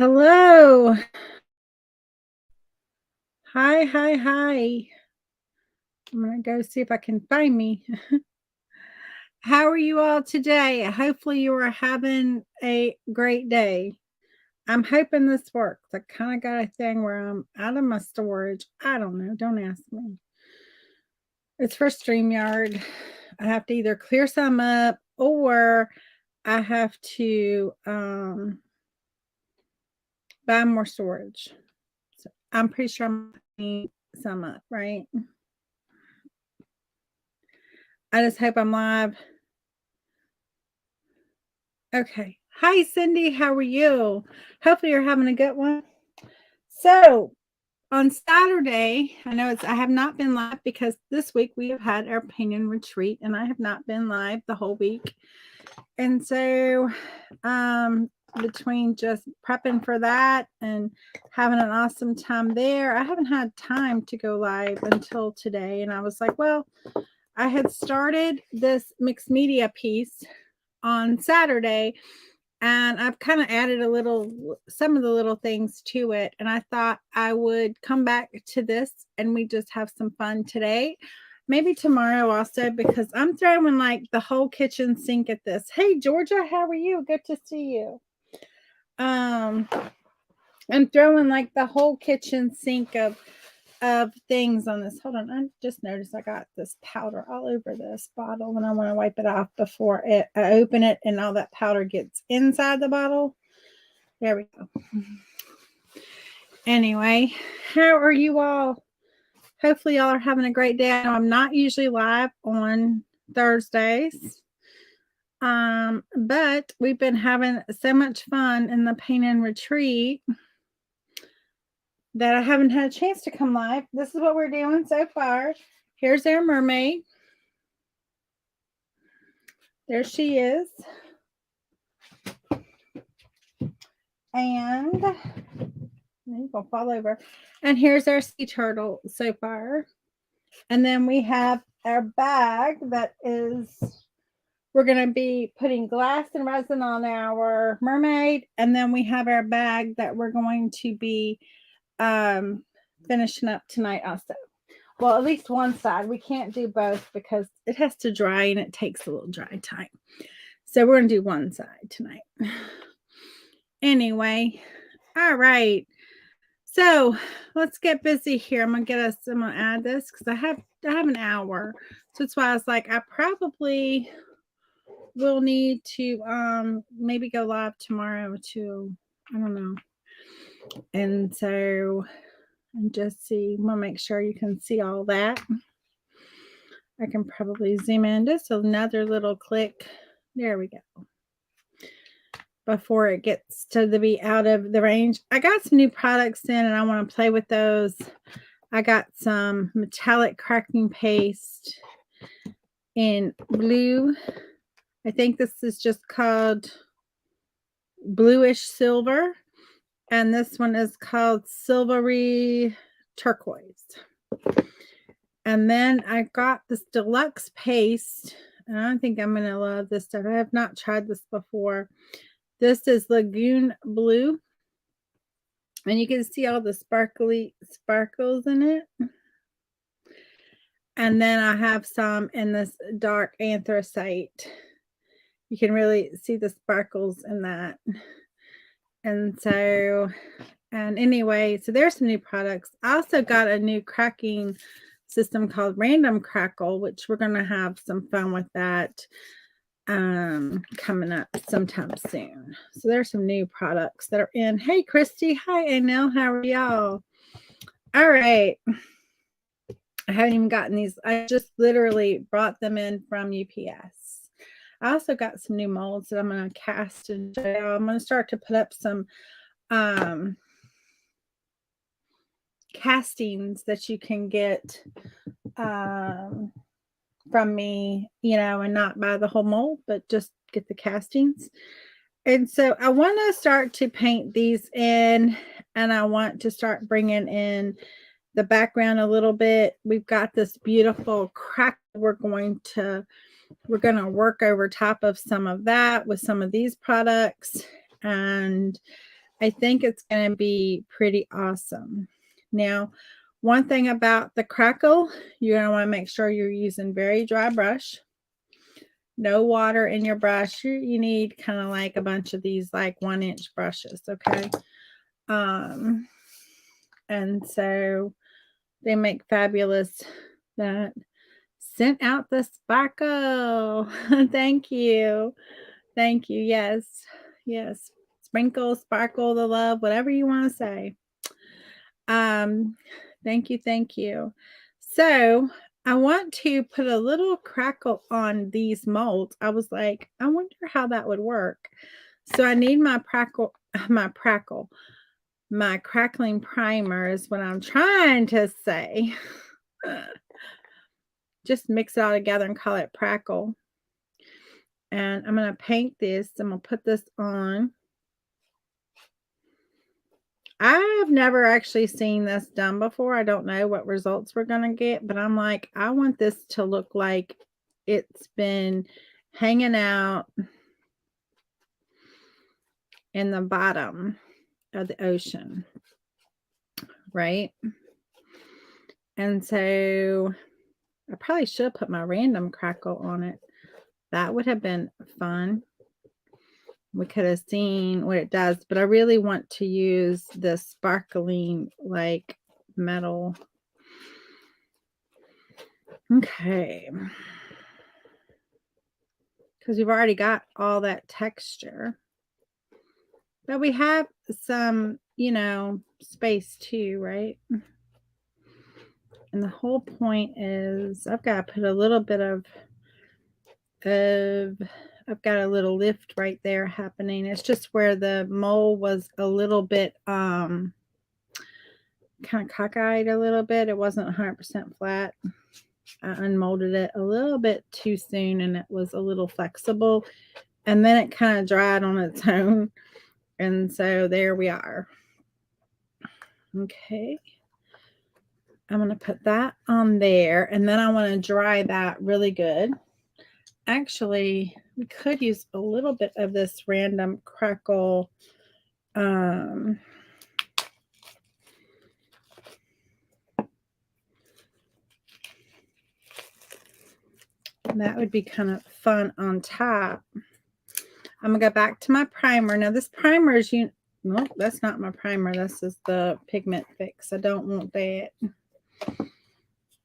Hello. Hi, hi, hi. I'm going to go see if I can find me. How are you all today? Hopefully, you are having a great day. I'm hoping this works. I kind of got a thing where I'm out of my storage. I don't know. Don't ask me. It's for StreamYard. I have to either clear some up or I have to buy more storage. So I'm pretty sure I'm cleaning some up, right? I just hope I'm live. Okay. Hi, Cindy. How are you? Hopefully, you're having a good one. So, on Saturday, I have not been live because this week we have had our painting retreat and I have not been live the whole week. And so, between just prepping for that and having an awesome time there, I haven't had time to go live until today. And I was like, well, I had started this mixed media piece on Saturday and I've kind of added some of the little things to it. And I thought I would come back to this and we just have some fun today. Maybe tomorrow also, because I'm throwing like the whole kitchen sink at this. Hey, Georgia, how are you? Good to see you. I'm throwing like the whole kitchen sink of things on this. Hold on, I just noticed I got this powder all over this bottle and I want to wipe it off before I open it and all that powder gets inside the bottle. There we go. Anyway, how are you all? Hopefully y'all are having a great day. I know I'm not usually live on Thursdays. But we've been having so much fun in the paint and retreat that I haven't had a chance to come live. This is what we're doing so far. Here's our mermaid. There she is. And you're gonna fall over. And here's our sea turtle so far. And then we have our bag that is, we're going to be putting glass and resin on our mermaid. And then we have our bag that we're going to be finishing up tonight also. Well, at least one side. We can't do both because it has to dry and it takes a little dry time. So we're going to do one side tonight. Anyway, all right. So let's get busy here. I'm gonna add this because I have an hour. So that's why I was like, I probably will need to maybe go live tomorrow too. I don't know. And so and just see, we'll make sure you can see all that. I can probably zoom in just another little click. There we go. Before it gets to be out of the range. I got some new products in and I want to play with those. I got some metallic cracking paste in blue. I think this is just called bluish silver. And this one is called silvery turquoise. And then I got this deluxe paste. And I think I'm going to love this stuff. I have not tried this before. This is Lagoon Blue. And you can see all the sparkles in it. And then I have some in this dark anthracite. You can really see the sparkles in that. And so, and anyway, so there's some new products. I also got a new cracking system called Random Crackle, which we're going to have some fun with that coming up sometime soon. So there's some new products that are in. Hey, Christy. Hi, Anel. How are y'all? All right. I haven't even gotten these. I just literally brought them in from UPS. I also got some new molds that I'm going to cast and show you. I'm going to start to put up some castings that you can get from me, and not buy the whole mold, but just get the castings. And so I want to start to paint these in, and I want to start bringing in the background a little bit. We've got this beautiful crack. We're going to work over top of some of that with some of these products. And I think it's going to be pretty awesome. Now, one thing about the crackle, you're going to want to make sure you're using very dry brush. No water in your brush. You need kind of like a bunch of these like 1-inch brushes, okay? And so they make fabulous that sent out the sparkle. Thank you. Thank you. Yes. Yes. Sprinkle, sparkle, the love, whatever you want to say. Thank you. Thank you. So I want to put a little crackle on these molds. I was like, I wonder how that would work. So I need my crackling primer is what I'm trying to say. Just mix it all together and call it Prackle. And I'm going to paint this. I'm going to put this on. I've never actually seen this done before. I don't know what results we're going to get, but I'm like, I want this to look like it's been hanging out in the bottom of the ocean, right? And so I probably should put my random crackle on it. That would have been fun. We could have seen what it does, but I really want to use the sparkling like metal. Okay. Because we've already got all that texture. But we have some, space too, right? And the whole point is I've got to put a little bit of I've got a little lift right there happening. It's just where the mold was a little bit kind of cockeyed a little bit. It wasn't 100% flat. I unmolded it a little bit too soon and it was a little flexible. And then it kind of dried on its own. And so there we are. Okay. I'm going to put that on there. And then I want to dry that really good. Actually, we could use a little bit of this random crackle. That would be kind of fun on top. I'm going to go back to my primer. Now, this primer is, no, that's not my primer. This is the Pigment Fix. I don't want that.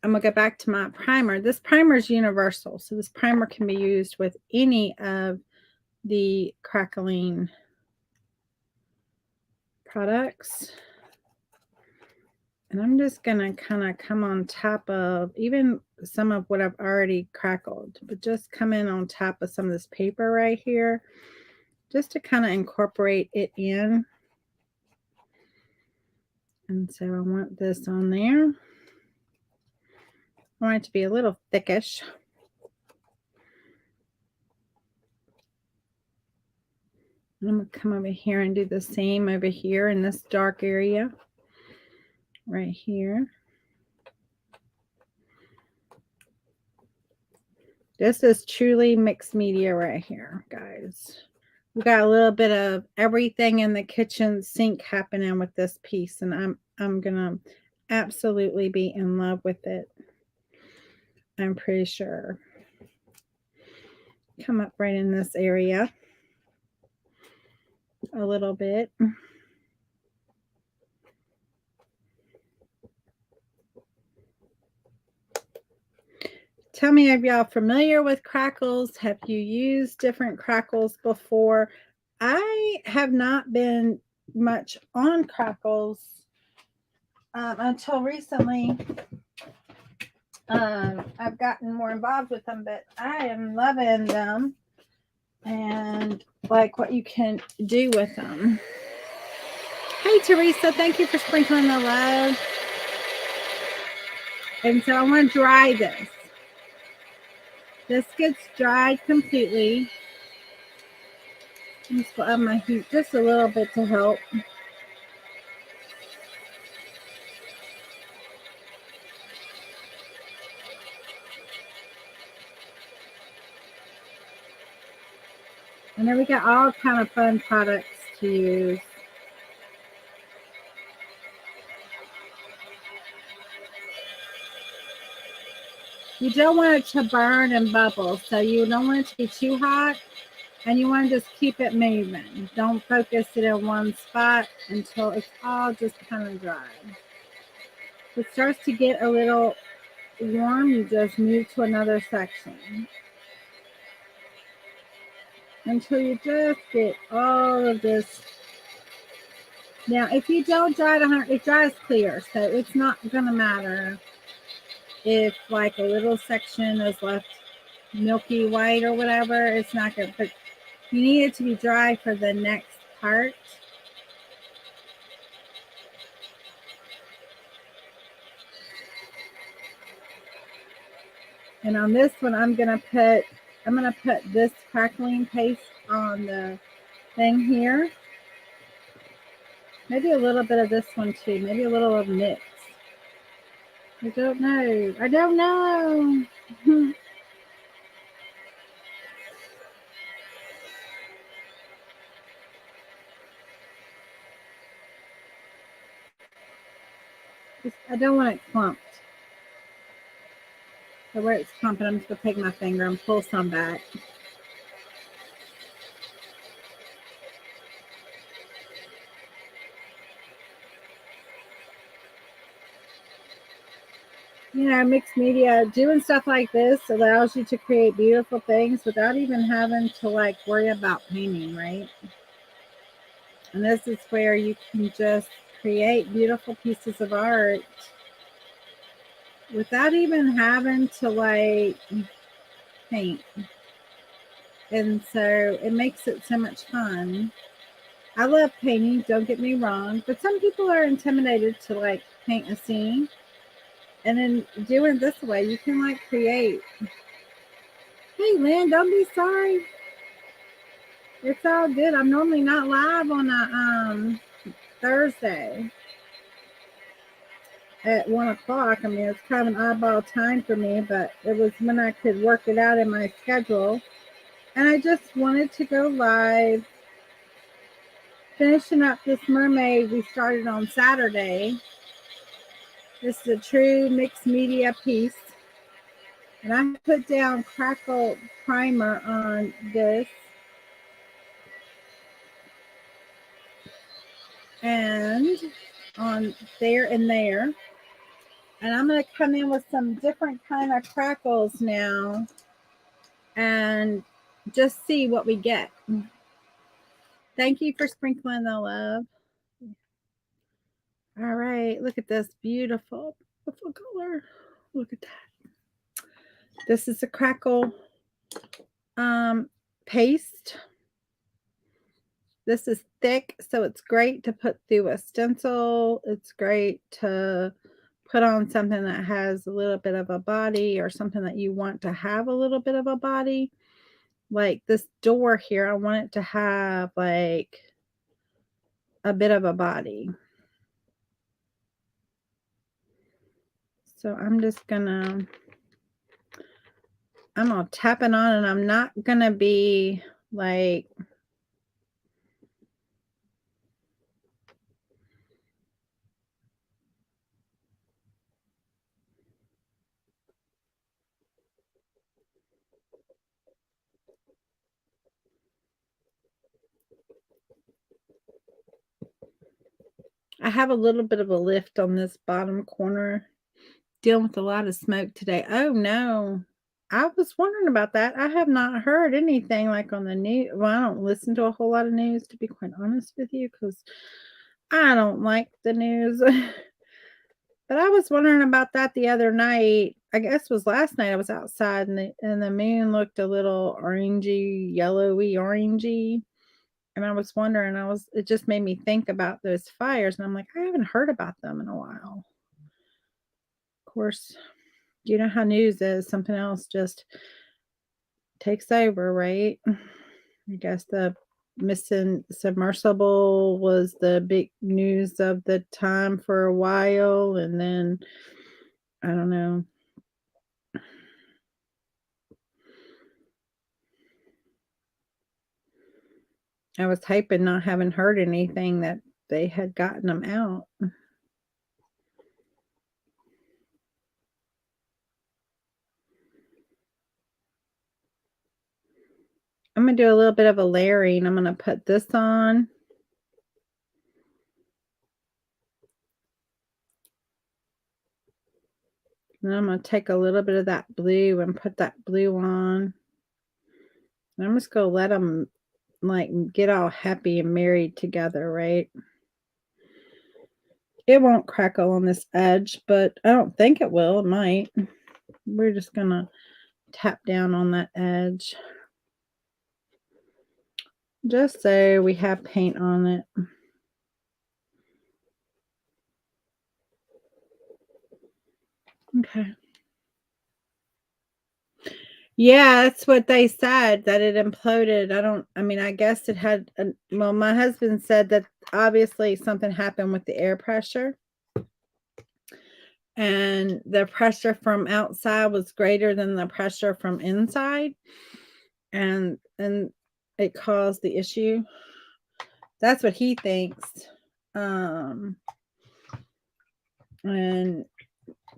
I'm going to go back to my primer. This primer is universal. So this primer can be used with any of the crackling products. And I'm just going to kind of come on top of even some of what I've already crackled, but just come in on top of some of this paper right here, just to kind of incorporate it in. And so I want this on there. I want it to be a little thickish. I'm going to come over here and do the same over here in this dark area right here. This is truly mixed media right here, guys. We got a little bit of everything in the kitchen sink happening with this piece, and I'm going to absolutely be in love with it. I'm pretty sure. Come up right in this area a little bit. Tell me if y'all familiar with crackles. Have you used different crackles before? I have not been much on crackles until recently. I've gotten more involved with them, but I am loving them and like what you can do with them. Hey, Teresa, thank you for sprinkling the love. And so I want to dry this. This gets dried completely. I'm just going to up my heat just a little bit to help. And then we got all kind of fun products to use. You don't want it to burn and bubble, so you don't want it to be too hot, and you want to just keep it moving. Don't focus it in one spot until it's all just kind of dry. If it starts to get a little warm, you just move to another section until you just get all of this. Now, if you don't dry it 100, it dries clear, so it's not going to matter if like a little section is left milky white or whatever. It's not good, but you need it to be dry for the next part. And on this one, I'm gonna put this crackling paste on the thing here. Maybe a little bit of this one too. Maybe a little of mix. I don't know. I don't know. I don't want it clumped. So where it's clumping, I'm just gonna take my finger and pull some back. You know, mixed media, doing stuff like this allows you to create beautiful things without even having to like worry about painting, right? And this is where you can just create beautiful pieces of art without even having to like paint. And so it makes it so much fun. I love painting, don't get me wrong, but some people are intimidated to like paint a scene. And then doing this way, you can like create. Hey, Lynn, don't be sorry. It's all good. I'm normally not live on a Thursday at 1 o'clock. I mean, it's kind of an oddball time for me, but it was when I could work it out in my schedule. And I just wanted to go live, finishing up this mermaid we started on Saturday. This is a true mixed media piece. And I put down crackle primer on this. And on there and there. And I'm going to come in with some different kind of crackles now and just see what we get. Thank you for sprinkling the love. All right, look at this beautiful, beautiful color. Look at that. This is a crackle paste. This is thick, so it's great to put through a stencil. It's great to put on something that has a little bit of a body or something that you want to have a little bit of a body. Like this door here, I want it to have like a bit of a body. So I'm gonna tap it on, and I'm not gonna be like I have a little bit of a lift on this bottom corner, dealing with a lot of smoke today. Oh no. I was wondering about that. I have not heard anything like on the news. Well, I don't listen to a whole lot of news, to be quite honest with you, because I don't like the news. But I was wondering about that the other night. I guess it was last night. I was outside and the moon looked a little orangey, yellowy, orangey. And I was wondering, it just made me think about those fires. And I'm like, I haven't heard about them in a while. Of course, you know how news is. Something else just takes over, right? I guess the missing submersible was the big news of the time for a while. And then, I don't know. I was hyping not having heard anything that they had gotten them out. I'm going to do a little bit of a layering. I'm going to put this on. And I'm going to take a little bit of that blue and put that blue on. And I'm just going to let them like get all happy and married together, right? It won't crackle on this edge, but I don't think it will. It might. We're just going to tap down on that edge. Just so we have paint on it. Okay. Yeah, that's what they said, that it imploded. I mean, I guess it had, well, my husband said that obviously something happened with the air pressure. And the pressure from outside was greater than the pressure from inside. And it caused the issue. That's what he thinks. And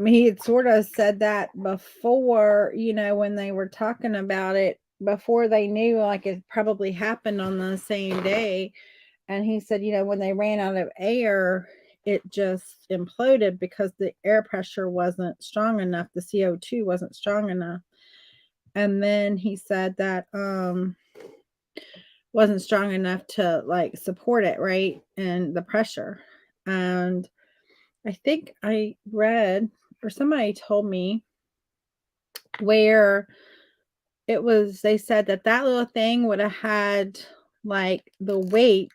he had sort of said that before, when they were talking about it, before they knew, like it probably happened on the same day. And he said, when they ran out of air, it just imploded because the air pressure wasn't strong enough. The CO2 wasn't strong enough. And then he said that wasn't strong enough to like support it, right? And the pressure. And I think I read, or somebody told me, where they said that little thing would have had like the weight,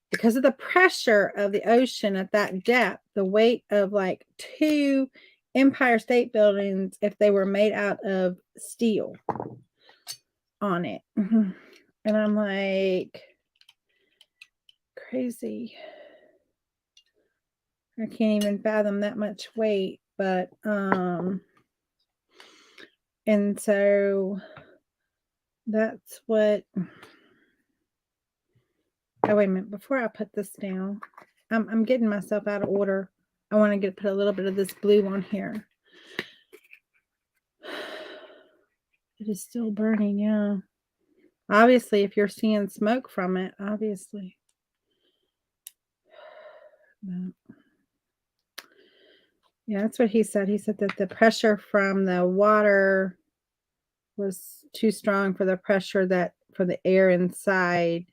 because of the pressure of the ocean at that depth, the weight of like 2 Empire State Buildings, if they were made out of steel on it. And I'm like, crazy. I can't even fathom that much weight. But and so that's what. Oh, wait a minute. Before I put this down, I'm getting myself out of order. I want to put a little bit of this blue on here. It is still burning, yeah. Obviously, if you're seeing smoke from it, obviously. But yeah, that's what he said. He said that the pressure from the water was too strong for the pressure for the air inside.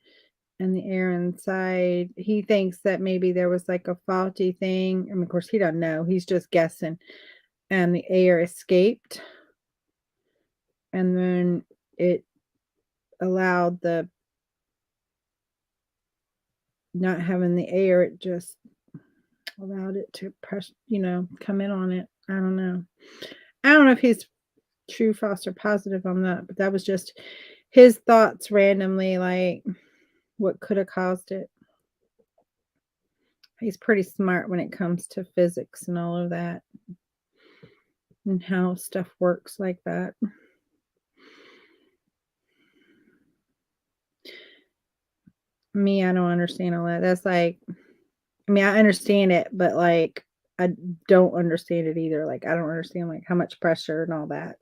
And the air inside, he thinks that maybe there was like a faulty thing. I mean, of course, he don't know. He's just guessing. And the air escaped. And then it allowed the not having the air, it just allowed it to press, come in on it. I don't know. I don't know if he's true, false, or positive on that, but that was just his thoughts randomly, like what could have caused it. He's pretty smart when it comes to physics and all of that and how stuff works like that. Me, I don't understand all that. That's like, I mean, I understand it, but like, I don't understand it either. Like, I don't understand like how much pressure and all that,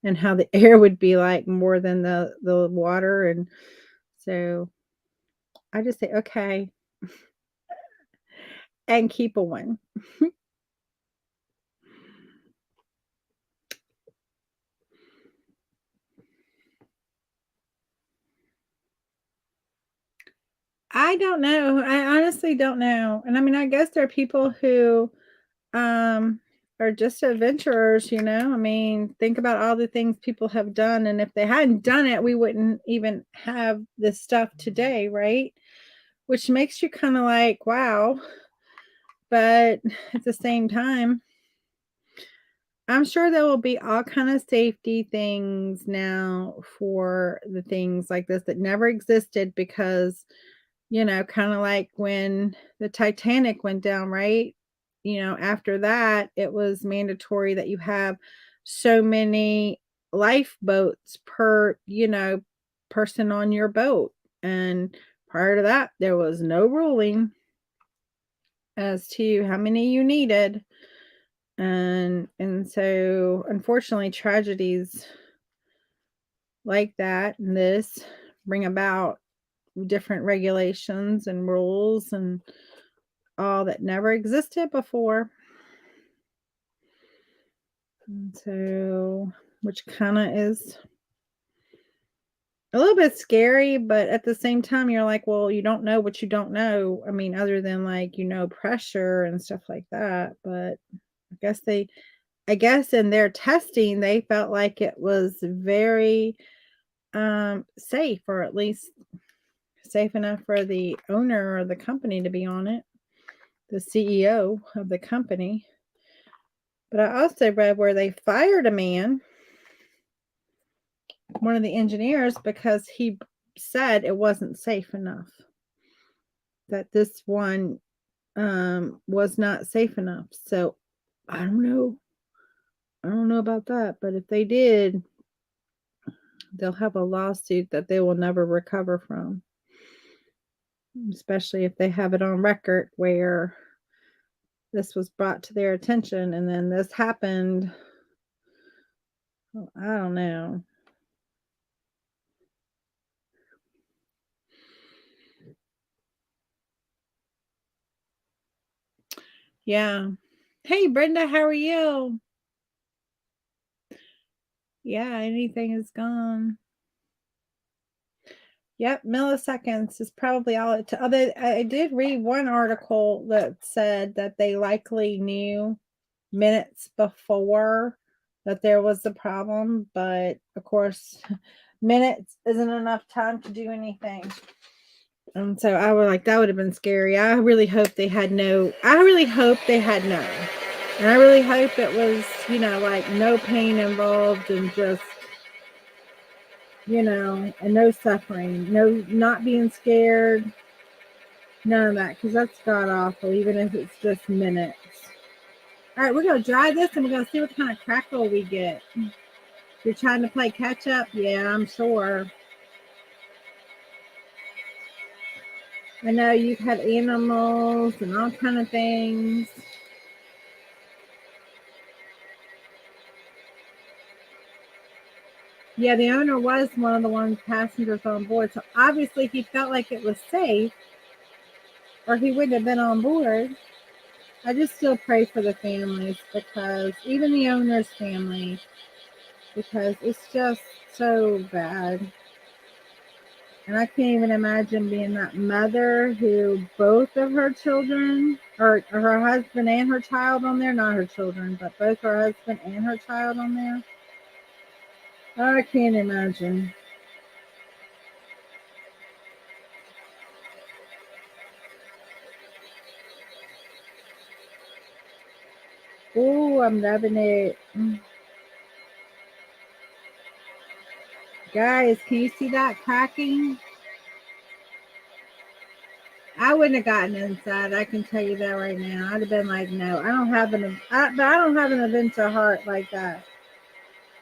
and how the air would be like more than the water. And so I just say, okay, and keep a one. I don't know. I honestly don't know. And I mean, I guess there are people who are just adventurers, I mean, think about all the things people have done, and if they hadn't done it, we wouldn't even have this stuff today, right? Which makes you kind of like, wow. But at the same time, I'm sure there will be all kind of safety things now for the things like this that never existed, because kind of like when the Titanic went down, right? After that, it was mandatory that you have so many lifeboats per, person on your boat. And prior to that, there was no ruling as to how many you needed. And so unfortunately, tragedies like that and this bring about different regulations and rules and all that never existed before. And so, which kind of is a little bit scary, but at the same time, you're like, well, you don't know what you don't know. I mean, other than like, pressure and stuff like that. But I guess in their testing, they felt like it was very safe, or at least safe enough for the owner or the company to be on it, the CEO of the company. But I also read where they fired a man, one of the engineers, because he said it wasn't safe enough. That this one was not safe enough. So I don't know. I don't know about that, but if they did, they'll have a lawsuit that they will never recover from, especially if they have it on record where this was brought to their attention and then this happened. Well, I don't know. Yeah. Hey, Brenda, how are you? Yeah, anything is gone. Yep, milliseconds is probably all it took. Although I did read one article that said that they likely knew minutes before that there was the problem, but of course, minutes isn't enough time to do anything. And so I was like, that would have been scary. I really hope they had no. I really hope they had no. And I really hope it was, like no pain involved and just, and no suffering, no, not being scared, none of that, because that's god awful, even if it's just minutes. All right, we're going to dry this and we're going to see what kind of crackle we get. You're trying to play catch up? Yeah, I'm sure. I know you've had animals and all kind of things. Yeah, the owner was one of the ones passengers on board, so obviously he felt like it was safe, or he wouldn't have been on board. I just still pray for the families, because even the owner's family, because it's just so bad. And I can't even imagine being that mother who both of her children, or her husband and her child on there, not her children, but both her husband and her child on there. I can't imagine. Oh, I'm loving it. Guys, can you see that cracking? I wouldn't have gotten inside. I can tell you that right now. I'd have been like, no, I don't have I don't have an adventure heart like that.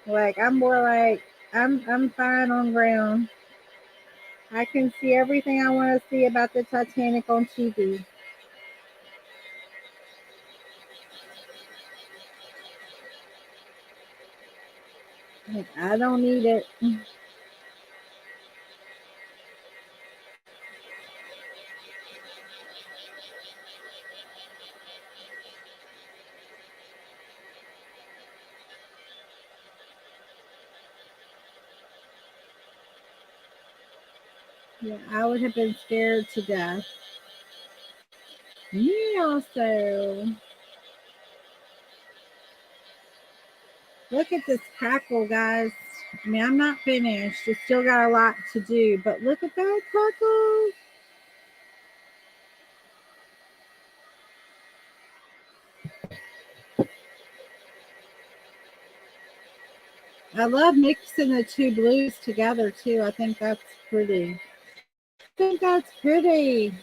Like, I'm more like, I'm fine on ground. I can see everything I want to see about the Titanic on TV. Like, I don't need it. Yeah, I would have been scared to death. Me also. Look at this crackle, guys. I mean, I'm not finished. I still got a lot to do, but look at that crackle. I love mixing the two blues together too. I think that's pretty. I think that's pretty.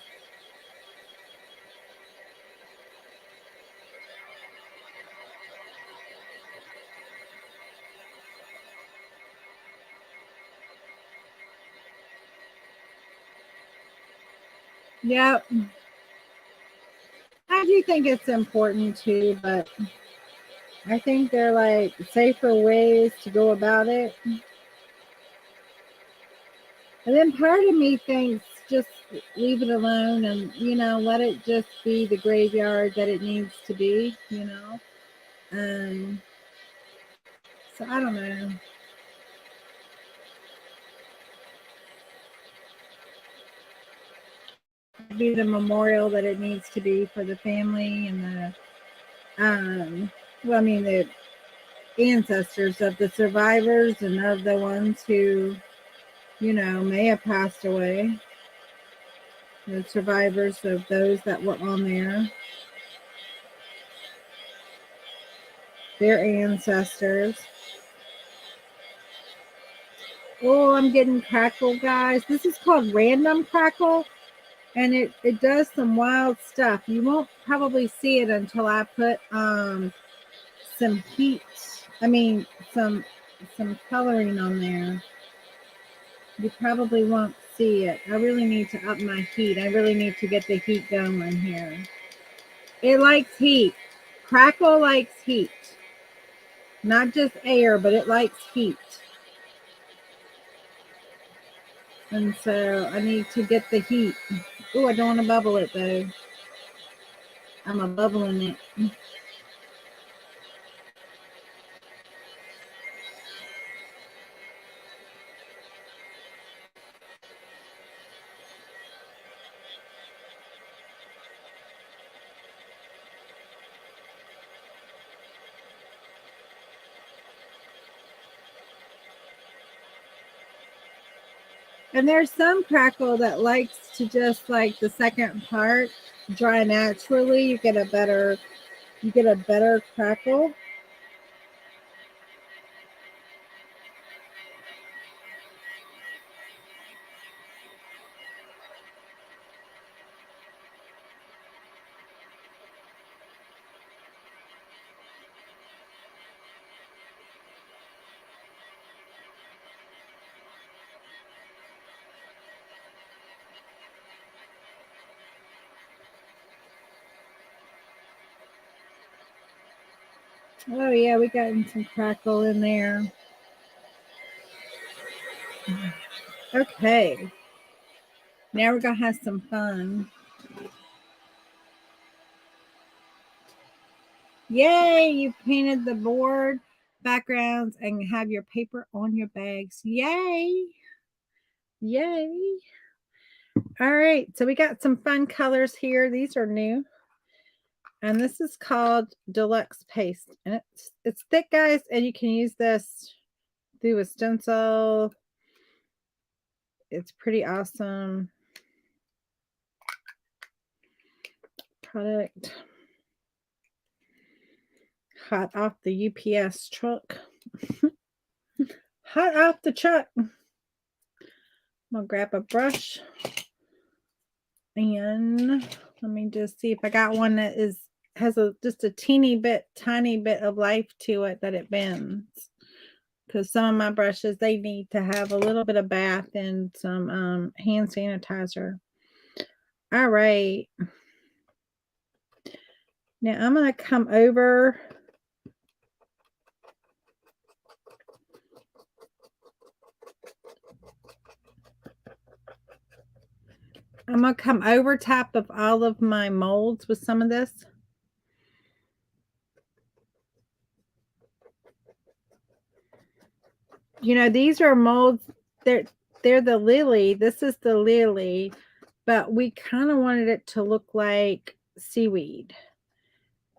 Yep. I do think it's important too, but I think they're like safer ways to go about it. And then part of me thinks just leave it alone and, let it just be the graveyard that it needs to be. So I don't know. Be the memorial that it needs to be for the family and the ancestors of the survivors and of the ones who, may have passed away. The survivors of those that were on there. Their ancestors. Oh, I'm getting crackle, guys. This is called random crackle. And it does some wild stuff. You won't probably see it until I put some heat. Some coloring on there. You probably won't see it. I really need to up my heat. I really need to get the heat going here. It likes heat. Crackle likes heat. Not just air, but it likes heat. And so I need to get the heat. Oh, I don't want to bubble it though. I'm a bubbling it. And there's some crackle that likes to just like the second part dry naturally. You get a better crackle. Oh yeah, we got some crackle in there. Okay. Now we're gonna have some fun. Yay, you painted the board backgrounds and have your paper on your bags. Yay. Yay. All right, so we got some fun colors here. These are new. And this is called Deluxe Paste. And it's thick, guys, and you can use this through a stencil. It's pretty awesome product. Hot off the UPS truck. Hot off the truck. I'm gonna grab a brush and let me just see if I got one that has just a tiny bit of life to it that it bends. Because some of my brushes, they need to have a little bit of bath and some hand sanitizer. All right. Now I'm going to come over. I'm going to come over top of all of my molds with some of this. These are molds. They're the lily. This is the lily, but we kind of wanted it to look like seaweed.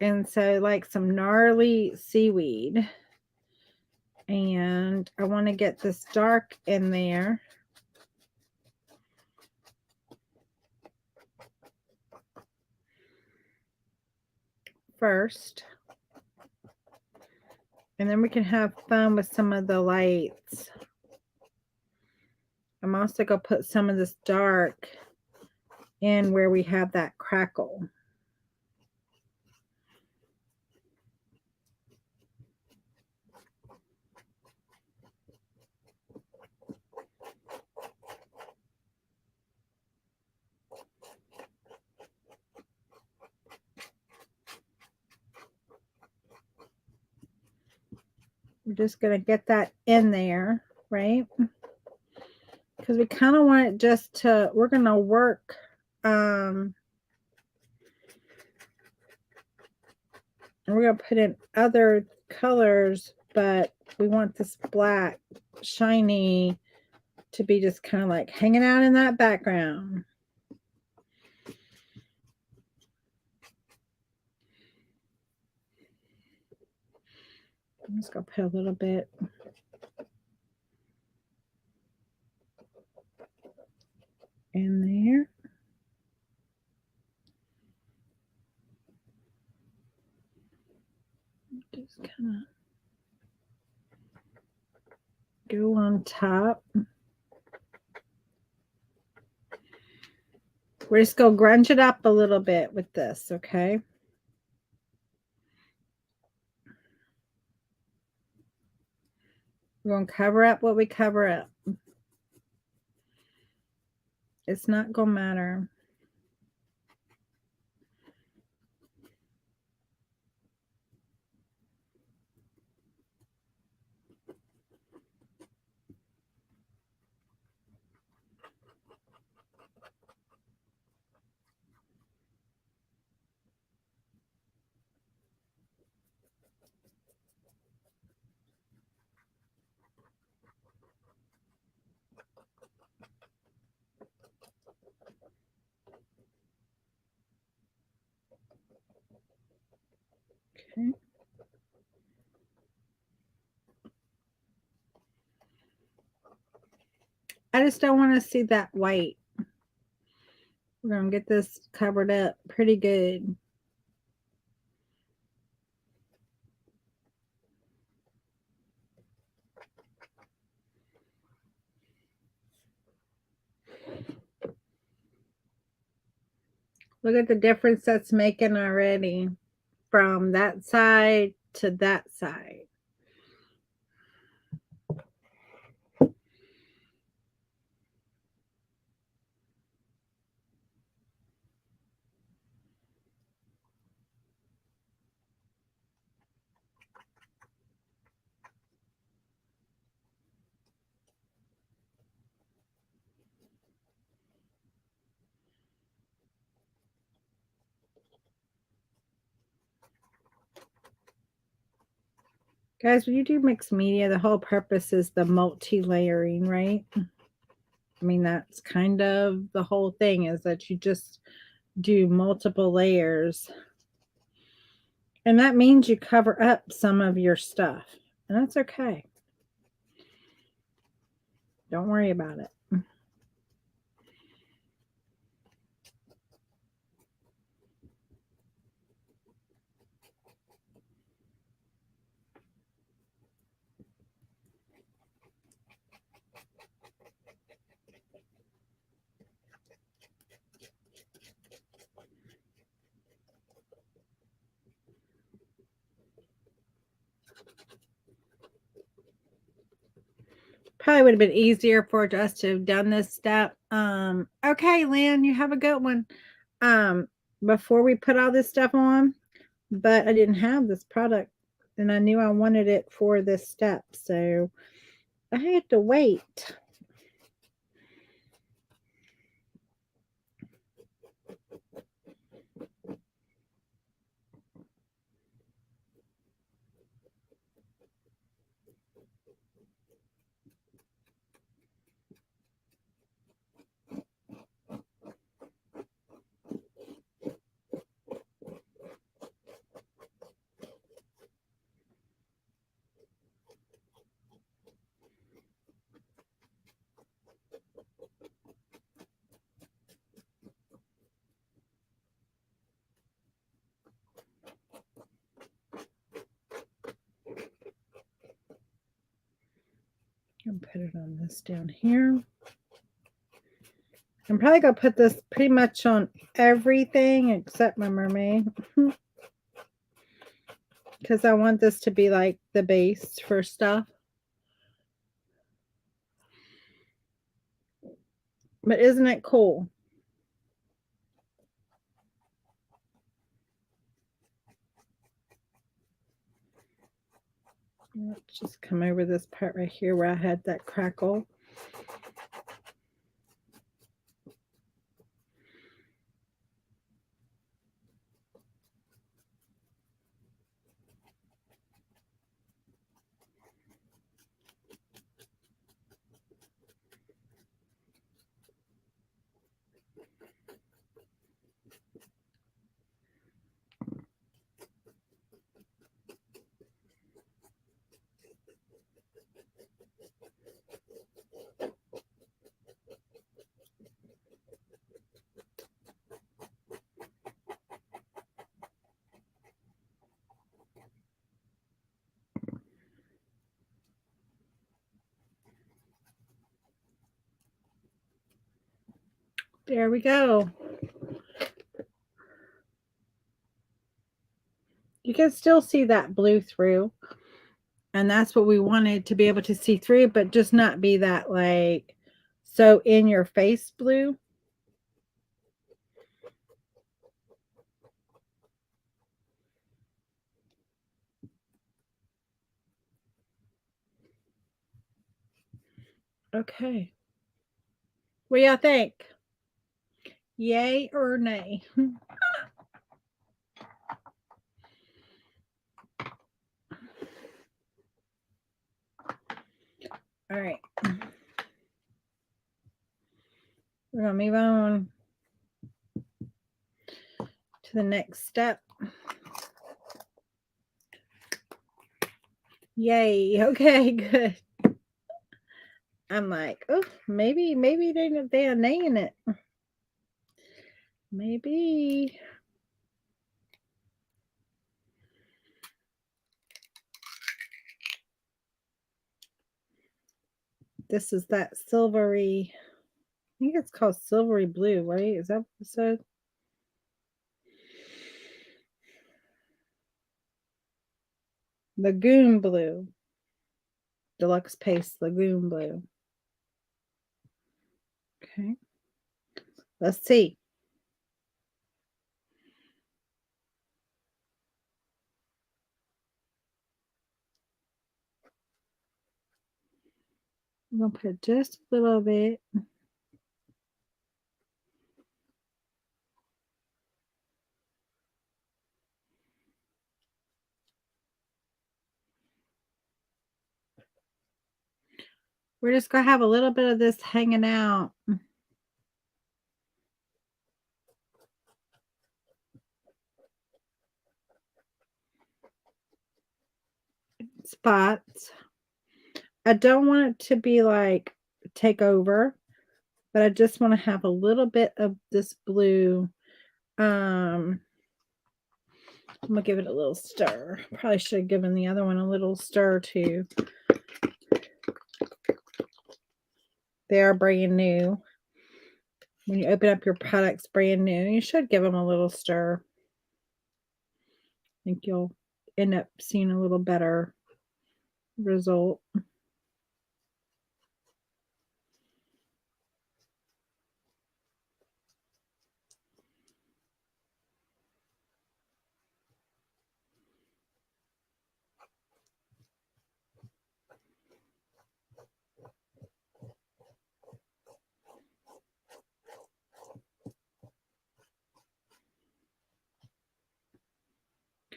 And so like some gnarly seaweed. And I want to get this dark in there. First. And then we can have fun with some of the lights. I'm also going to put some of this dark in where we have that crackle. We're just going to get that in there, right? because we kind of want it just to, we're going to work, we're going to put in other colors, but we want this black shiny to be just kind of like hanging out in that background. I'm just going to put a little bit in there. Just kind of go on top. We're just going to grunge it up a little bit with this, okay? We're going to cover up what we cover up. It's not going to matter. Okay. I just don't want to see that white. We're going to get this covered up pretty good. Look at the difference that's making already from that side to that side. Guys, when you do mixed media, the whole purpose is the multi-layering, right? I mean, that's kind of the whole thing, is that you just do multiple layers. And that means you cover up some of your stuff. And that's okay. Don't worry about it. Probably would have been easier for us to have done this step. Okay, Lynn, you have a good one. Before we put all this stuff on, but I didn't have this product and I knew I wanted it for this step, so I had to wait. And put it on this down here. I'm probably going to put this pretty much on everything except my mermaid. Because I want this to be like the base for stuff. But isn't it cool? Let's just come over this part right here where I had that crackle. There we go. You can still see that blue through. And that's what we wanted to be able to see through, but just not be that like so in your face blue. Okay. What do y'all think? Yay or nay? All right. We're going to move on to the next step. Yay. Okay, good. I'm like, oh, maybe they are naying it. Maybe. This is that silvery, I think it's called silvery blue, right? Is that what it said? Lagoon blue. Deluxe Paste Lagoon blue. Okay. Let's see. I'm going to put just a little bit. We're just going to have a little bit of this hanging out. Spots. I don't want it to be like take over, but I just want to have a little bit of this blue. I'm gonna give it a little stir. Probably should have given the other one a little stir too. They are brand new. When you open up your products brand new, you should give them a little stir. I think you'll end up seeing a little better result.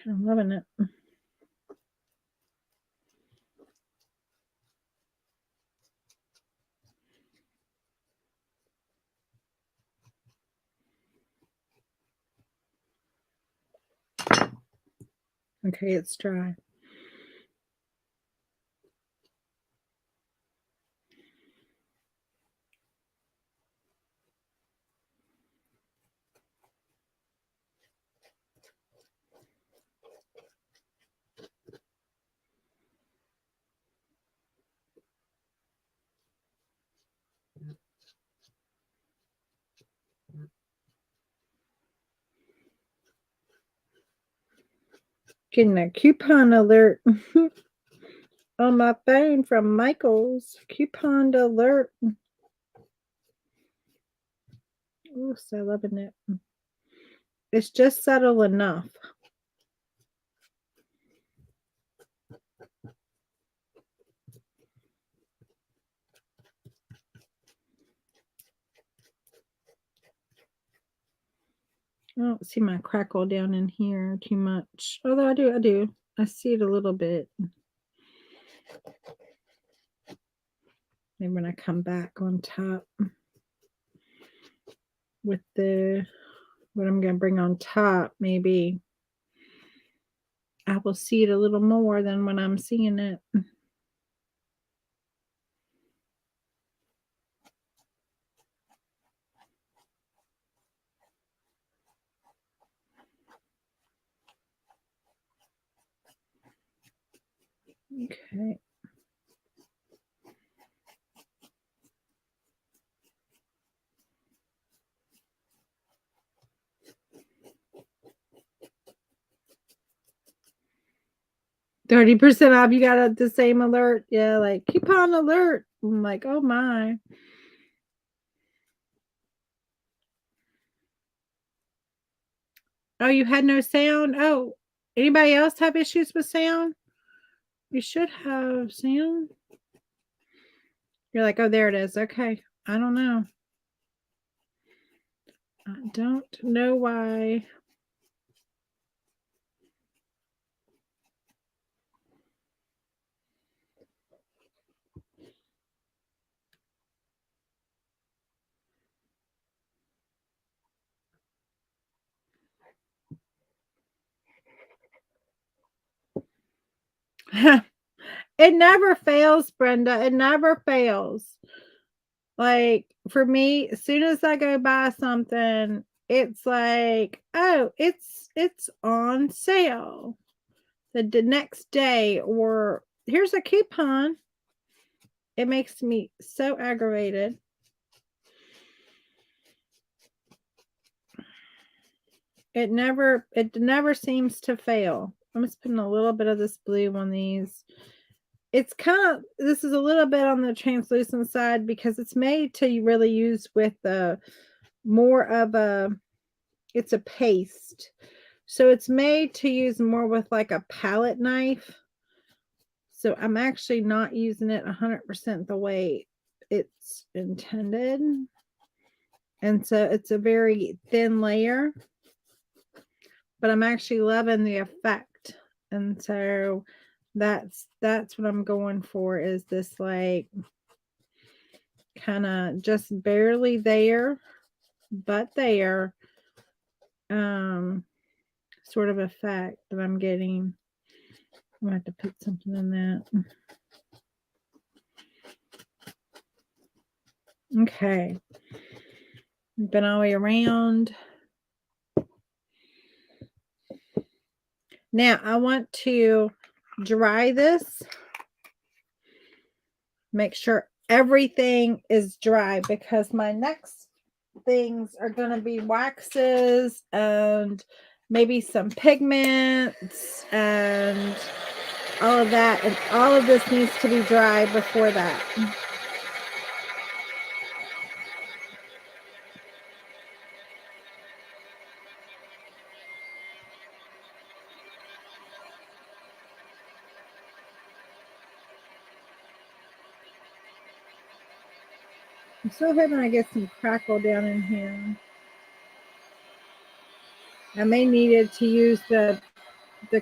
Kind of loving it. Okay, it's dry. Getting a coupon alert on my phone from Michael's. Coupon alert. Oh, so loving it. It's just subtle enough. I don't see my crackle down in here too much. Although I do. I see it a little bit. Maybe when I come back on top with the what I'm going to bring on top, maybe I will see it a little more than when I'm seeing it. Okay. 30% off. You got the same alert. Yeah, like coupon alert. I'm like, oh my. Oh, you had no sound? Oh, anybody else have issues with sound? You should have sound. You're like, oh, there it is. Okay. I don't know. I don't know why. It never fails, Brenda. It never fails. Like for me, as soon as I go buy something, it's like, oh, it's on sale the next day, or here's a coupon. It makes me so aggravated. It never seems to fail. I'm just putting a little bit of this blue on these. It's kind of, this is a little bit on the translucent side because it's made to really use with more of a, it's a paste. So it's made to use more with like a palette knife. So I'm actually not using it 100% the way it's intended. And so it's a very thin layer, but I'm actually loving the effect. And so that's what I'm going for, is this like kind of just barely there, but there sort of effect that I'm getting. I'm gonna have to put something in that. Okay. Been all the way around. Now I want to dry this. Make sure everything is dry because my next things are going to be waxes and maybe some pigments and all of that. And all of this needs to be dry before that. I'm so hoping I get some crackle down in here. I may needed to use the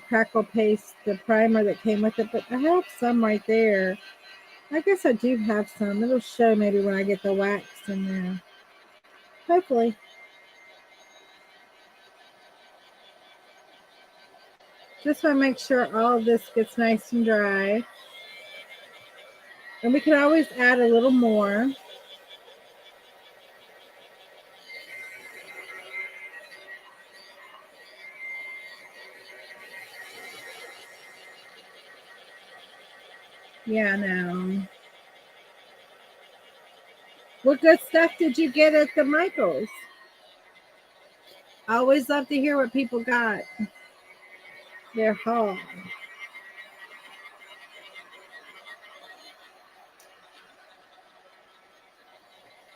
crackle paste, the primer that came with it, but I have some right there. I guess I do have some. It'll show maybe when I get the wax in there. Hopefully. Just want to make sure all of this gets nice and dry. And we can always add a little more. Yeah, no. What good stuff did you get at the Michaels? I always love to hear what people got. Their haul.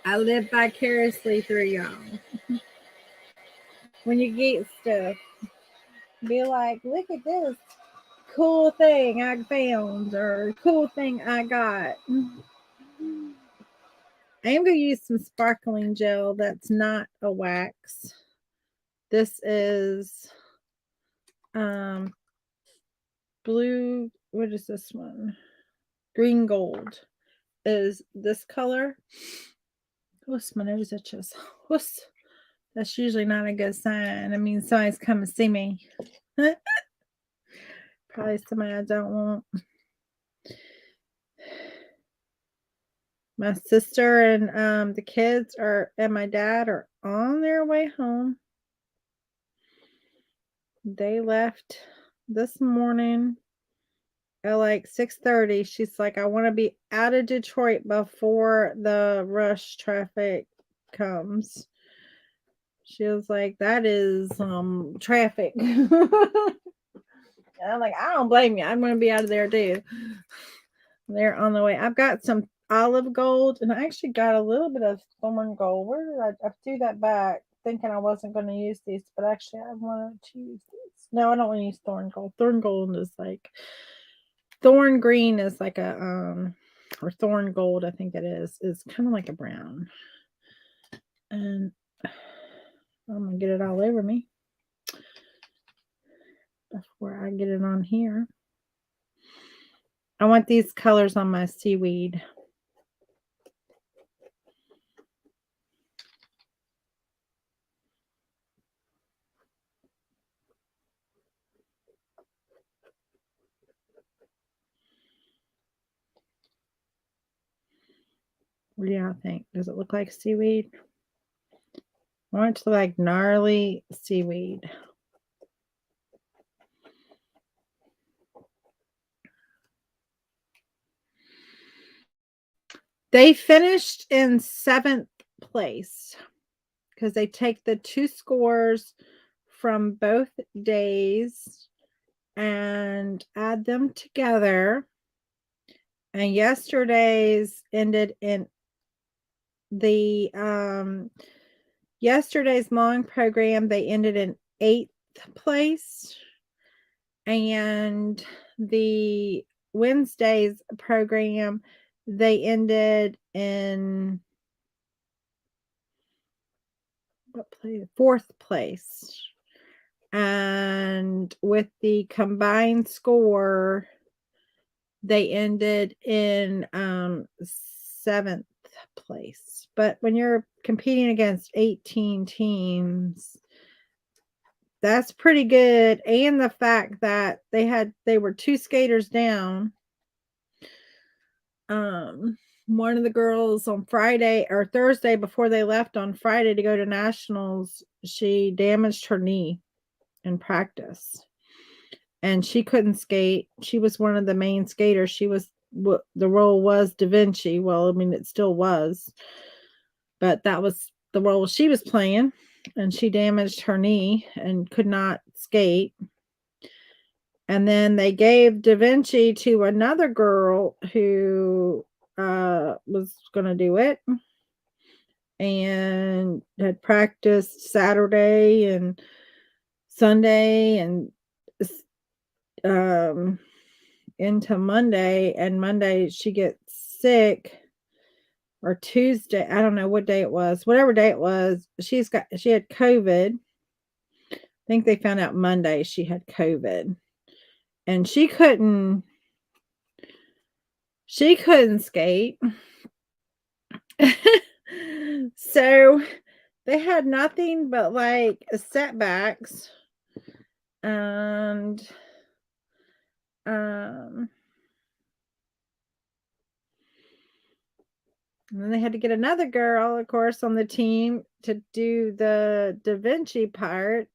I live vicariously through y'all. When you get stuff, be like, look at this cool thing I found, or cool thing I got. I am going to use some sparkling gel that's not a wax. This is blue. What is this one? Green gold is this color. What's my nose itches? What's, that's usually not a good sign. I mean, somebody's come to see me. Probably somebody I don't want. My sister and the kids are and my dad are on their way home. They left this morning at like 6:30. She's like, I want to be out of Detroit before the rush traffic comes. She was like, that is traffic. I'm like, I don't blame you. I'm going to be out of there too. They're on the way. I've got some olive gold, and I actually got a little bit of thorn gold. Where did I threw that back, thinking I wasn't going to use these, but actually I wanted to use these. No, I don't want to use thorn gold. Thorn gold is like thorn green is like a or thorn gold, I think it is kind of like a brown. And I'm gonna get it all over me before I get it on here. I want these colors on my seaweed. What do y'all think? Does it look like seaweed? I want it to look like gnarly seaweed. They finished in 7th place because they take the 2 scores from both days and add them together. And yesterday's ended in the yesterday's long program, they ended in 8th place. And the Wednesday's program, they ended in what place? 4th place. And with the combined score, they ended in 7th place. But when you're competing against 18 teams, that's pretty good. And the fact that they were 2 skaters down. One of the girls on Friday or Thursday before they left on Friday to go to nationals, she damaged her knee in practice. And she couldn't skate. She was one of the main skaters. She was what the role was Da Vinci. Well, I mean, it still was, but that was the role she was playing. And she damaged her knee and could not skate. And then they gave Da Vinci to another girl who was going to do it and had practiced Saturday and Sunday and into Monday, and Monday she gets sick, or Tuesday, I don't know what day it was, whatever day it was, she had COVID. I think they found out Monday she had COVID, and she couldn't skate. So they had nothing but like setbacks, and and then they had to get another girl, of course, on the team to do the Da Vinci part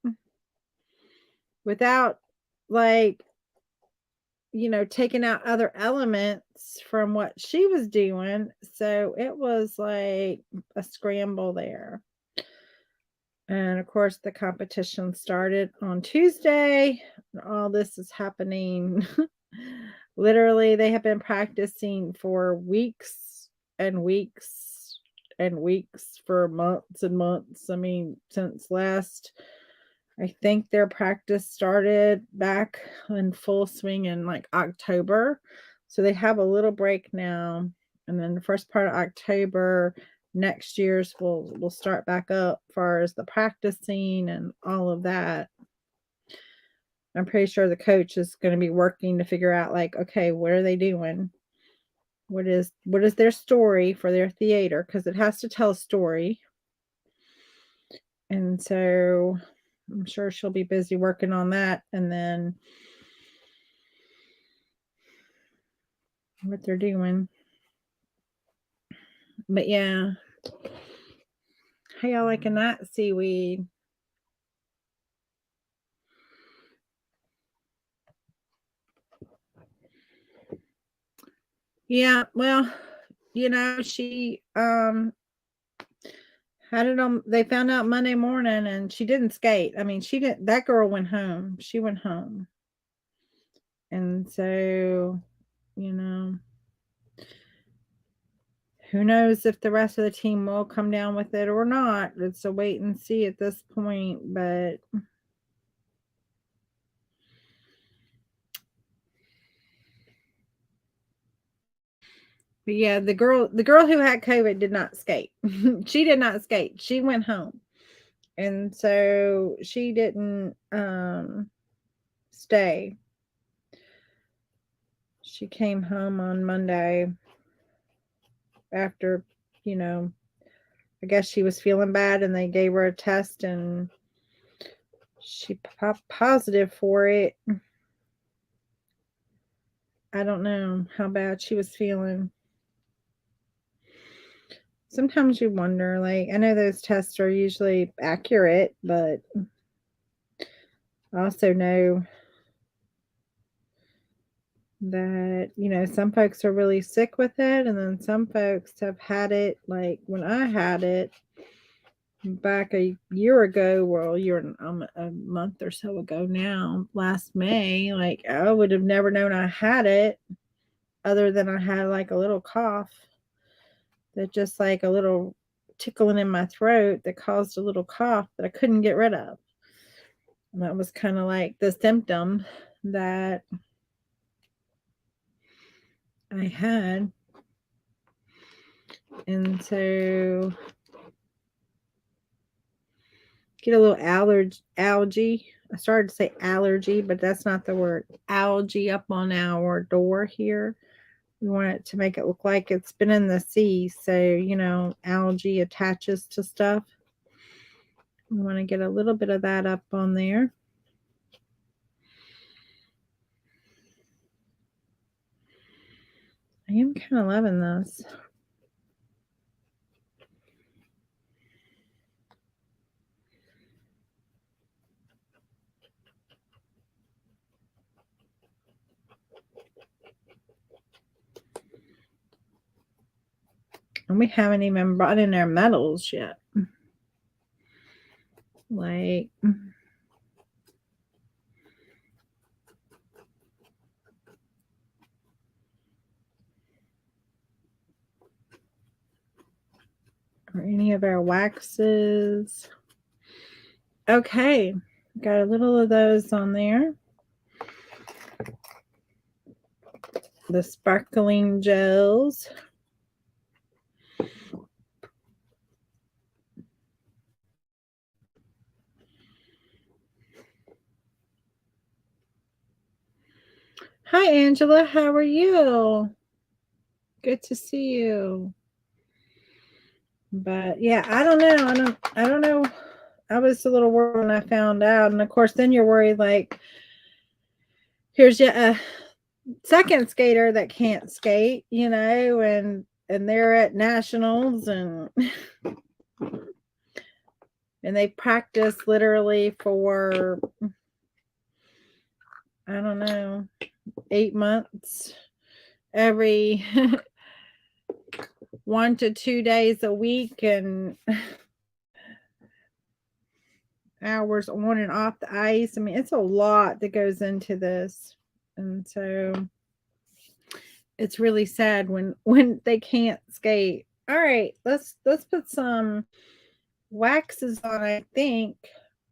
without, like, taking out other elements from what she was doing. So it was like a scramble there. And of course, the competition started on Tuesday. All this is happening. Literally, they have been practicing for weeks and weeks and weeks, for months and months. I mean, since I think their practice started back in full swing in like October. So they have a little break now. And then the first part of October, next year's will start back up as far as the practicing and all of that. I'm pretty sure the coach is going to be working to figure out, like, okay, what are they doing? What is their story for their theater? Because it has to tell a story. And so I'm sure she'll be busy working on that. And then what they're doing. But yeah. How y'all liking that seaweed? Yeah, well, she had it on. They found out Monday morning, and she didn't skate. I mean, she didn't. That girl went home. She went home. And so, you know, who knows if the rest of the team will come down with it or not. It's a wait and see at this point, but yeah, the girl who had COVID did not skate. She did not skate. She went home. And so she didn't stay. She came home on Monday after, you know, I guess she was feeling bad and they gave her a test and she popped positive for it. I don't know how bad she was feeling. Sometimes you wonder, like, I know those tests are usually accurate, but I also know that, you know, some folks are really sick with it, and then some folks have had it, like when I had it back a year ago, well, a month or so ago now, last May, like I would have never known I had it other than I had like a little cough that just like a little tickling in my throat that caused a little cough that I couldn't get rid of. And that was kind of like the symptom that I had. And so get a little algae. I started to say allergy, but that's not the word. Algae up on our door here. We want it to make it look like it's been in the sea. So, you know, algae attaches to stuff. We want to get a little bit of that up on there. I am kind of loving this. And we haven't even brought in our metals yet. Like, or any of our waxes. Okay, got a little of those on there. The sparkling gels. Hi, Angela. How are you? Good to see you. But yeah, I don't know. I don't know. I was a little worried when I found out. And of course, then you're worried like, here's yet a second skater that can't skate, you know, and they're at nationals and they practice literally for, I don't know, 8 months every 1 to 2 days a week and hours on and off the ice. I mean, it's a lot that goes into this. And so it's really sad when they can't skate. All right, let's put some waxes on, I think.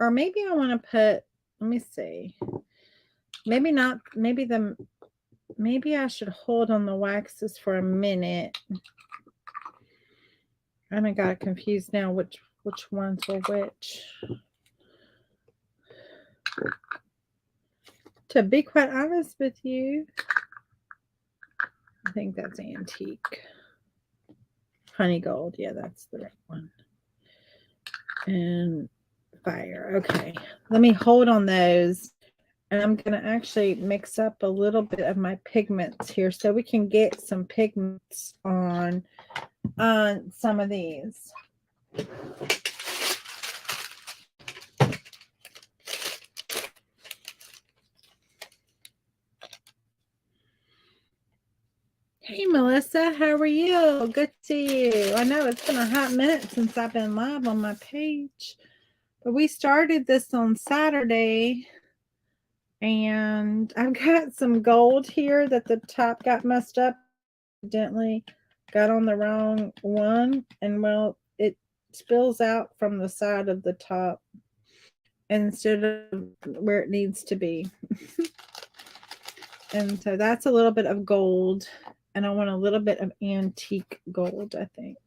Or maybe I want to put, let me see. Maybe not, maybe I should hold on the waxes for a minute. I got confused now which ones are which. To be quite honest with you, I think that's antique. Honey gold, yeah, that's the right one. And fire. Okay, let me hold on those. And I'm going to actually mix up a little bit of my pigments here so we can get some pigments on some of these. Hey, Melissa, how are you? Good to see you. I know it's been a hot minute since I've been live on my page, but we started this on Saturday. And I've got some gold here that the top got messed up. Evidently got on the wrong one. And well, it spills out from the side of the top instead of where it needs to be. And so that's a little bit of gold. And I want a little bit of antique gold, I think.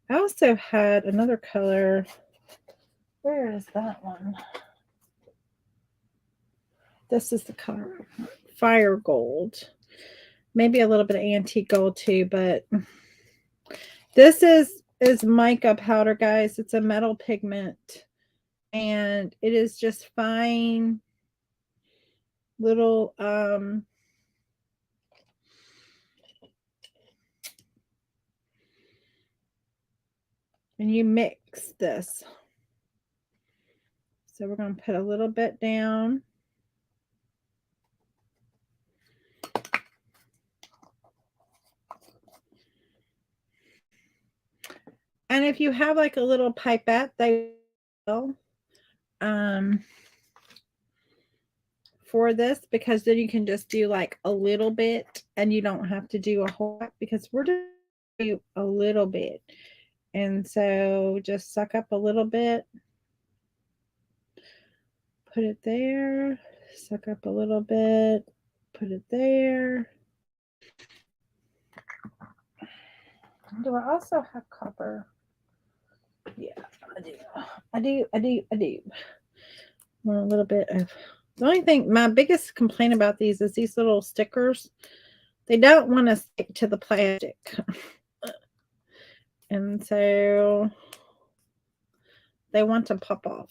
I also had another color. Where is that one? This is the color fire gold. Maybe a little bit of antique gold too, but this is mica powder, guys. It's a metal pigment, and it is just fine little and you mix this. So we're going to put a little bit down. And if you have like a little pipette, they will for this, because then you can just do like a little bit and you don't have to do a whole lot, because we're doing a little bit. And so just suck up a little bit, put it there, suck up a little bit, put it there. Do I also have copper? Yeah, I do. I do. Want a little bit of, the only thing, my biggest complaint about these is these little stickers. They don't want to stick to the plastic. And so they want to pop off.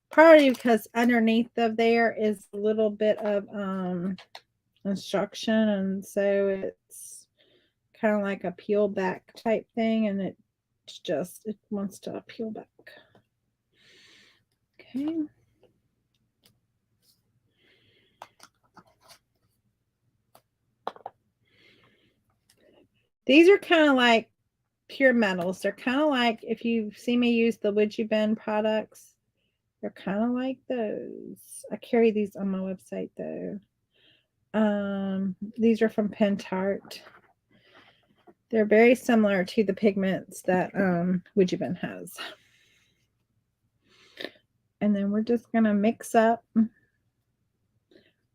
Probably because underneath of there is a little bit of instruction, and so it's kind of like a peel back type thing, and it wants to peel back. Okay. These are kind of like pure metals. They're kind of like, if you see me use the Would You Bend products, they're kind of like those. I carry these on my website though. These are from Pentart. They're very similar to the pigments that Would You Bend has. And then we're just going to mix up.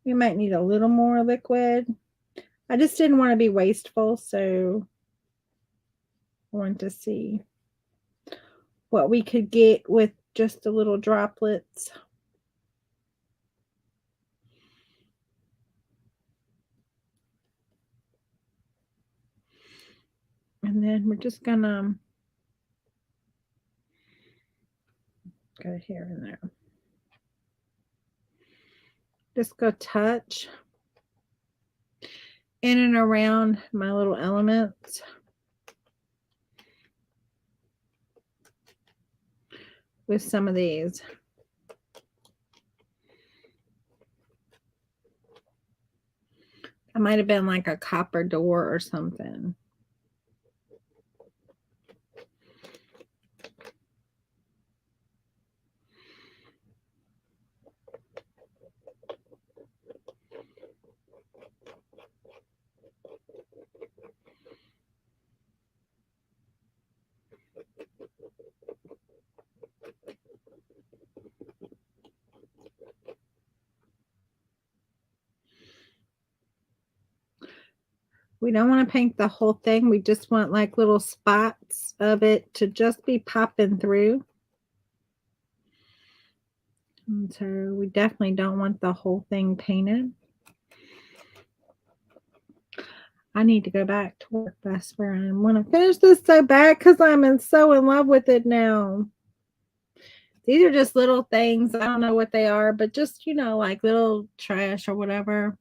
We might need a little more liquid. I just didn't want to be wasteful, so I wanted to see what we could get with just a little droplets. And then we're just gonna go here and there. Just go touch in and around my little elements. With some of these. It might have been like a copper door or something. We don't want to paint the whole thing. We just want like little spots of it to just be popping through. And so we definitely don't want the whole thing painted. I need to go back to work. I swear I want to finish this so bad because I'm so in love with it now. These are just little things. I don't know what they are, but just, you know, like little trash or whatever.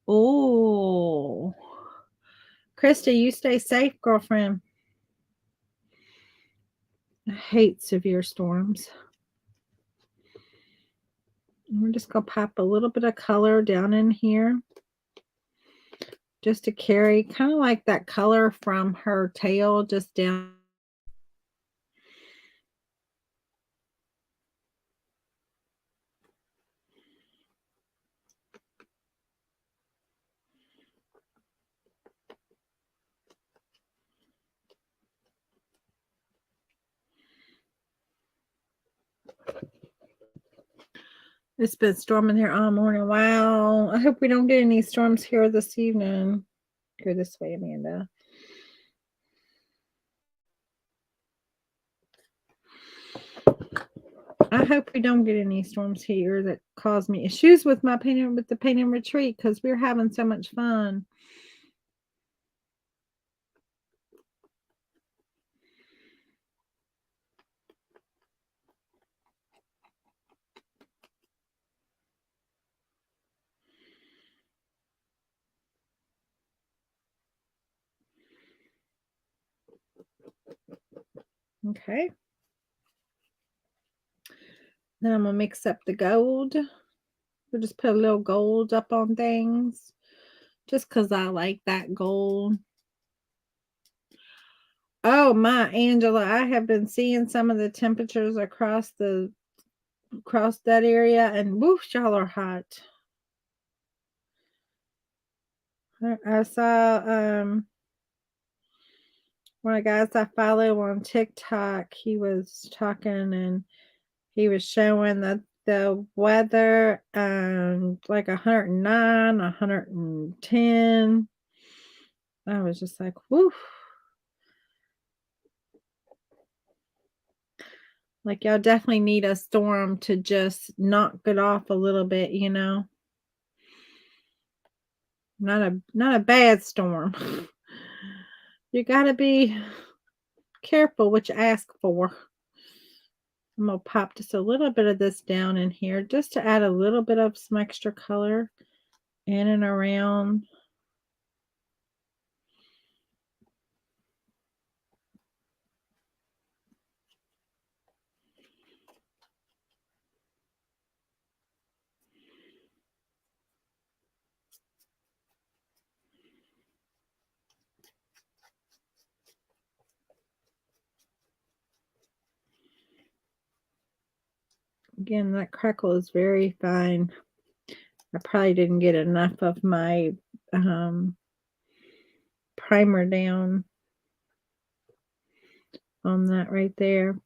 Oh, Krista, you stay safe, girlfriend. I hate severe storms. We're just going to pop a little bit of color down in here. Just to carry kind of like that color from her tail just down. It's been storming here all morning. Wow. I hope we don't get any storms here this evening. Go this way, Amanda. I hope we don't get any storms here that cause me issues with the painting retreat because we're having so much fun. Okay. Then I'm gonna mix up the gold. We'll just put a little gold up on things just because I like that gold. Oh my, Angela, I have been seeing some of the temperatures across that area, and woof, y'all are hot. I saw one of the guys I follow on TikTok, he was talking and he was showing the weather like 109, 110. I was just like, woof. Like y'all definitely need a storm to just knock it off a little bit, you know. Not a bad storm. You gotta be careful what you ask for. I'm gonna pop just a little bit of this down in here just to add a little bit of some extra color in and around. Again, that crackle is very fine. I probably didn't get enough of my primer down on that right there.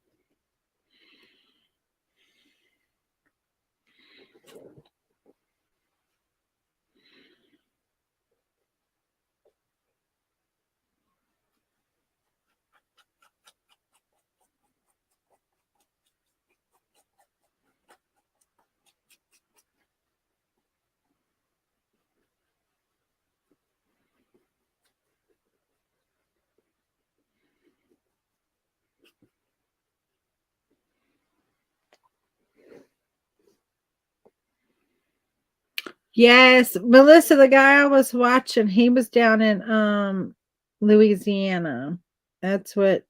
Yes, Melissa, the guy I was watching, he was down in Louisiana. That's where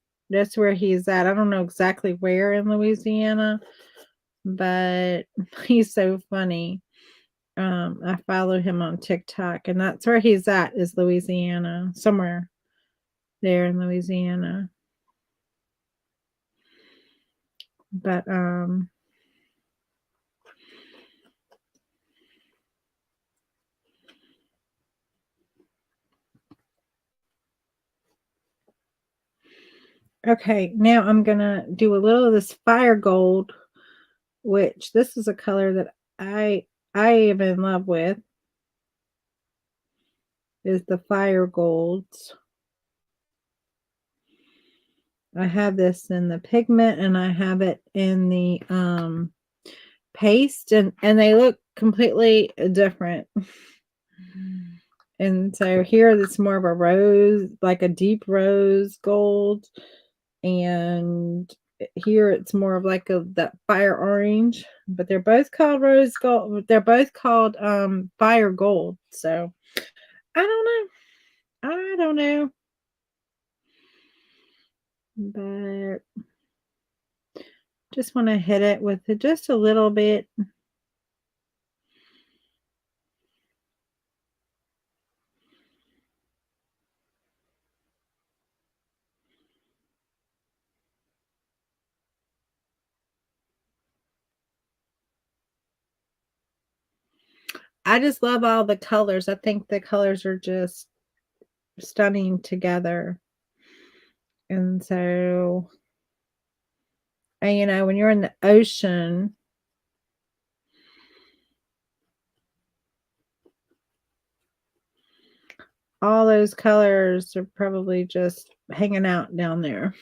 he's at. I don't know exactly where in Louisiana, but he's so funny. I follow him on TikTok, and that's where he's at, is Louisiana, somewhere there in Louisiana. But okay, now I'm gonna do a little of this fire gold, which this is a color that I am in love with, is the fire golds. I have this in the pigment and I have it in the paste, and they look completely different. And so here it's more of a rose, like a deep rose gold, and here it's more of like that fire orange, but they're both called rose gold. They're both called fire gold. So I don't know. I don't know. But just want to hit it with just a little bit. I just love all the colors. I think the colors are just stunning together. And so, and when you're in the ocean, all those colors are probably just hanging out down there.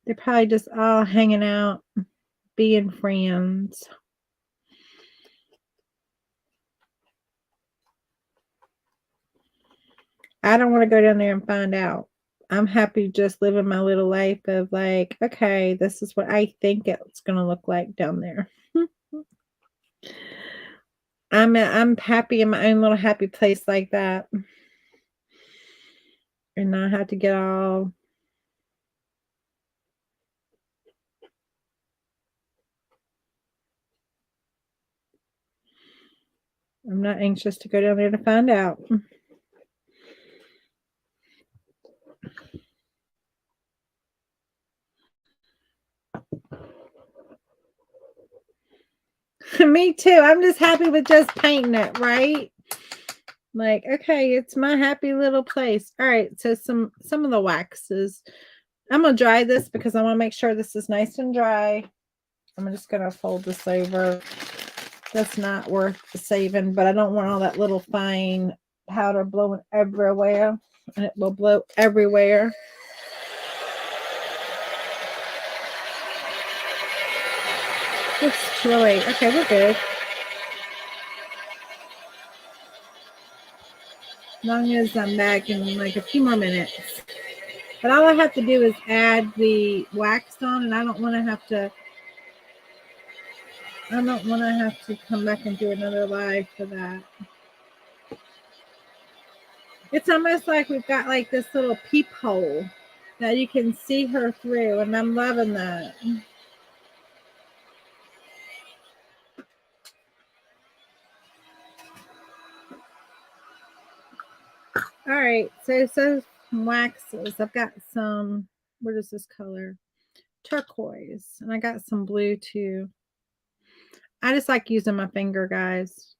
They're probably just all hanging out, being friends. I don't want to go down there and find out. I'm happy just living my little life of like, okay, this is what I think it's going to look like down there. I'm happy in my own little happy place like that. And not have to get all I'm not anxious to go down there to find out. Me too. I'm just happy with just painting it, right? Like, okay, it's my happy little place. All right, so some of the waxes. I'm gonna dry this because I want to make sure this is nice and dry. I'm just gonna fold this over. That's not worth saving, but I don't want all that little fine powder blowing everywhere, and it will blow everywhere. It's really okay. We're good. As long as I'm back in like a few more minutes. But all I have to do is add the wax on, and I don't want to have to come back and do another live for that. It's almost like we've got like this little peephole that you can see her through, and I'm loving that. All right, so waxes. I've got some, what is this color? Turquoise, and I got some blue too. I just like using my finger, guys.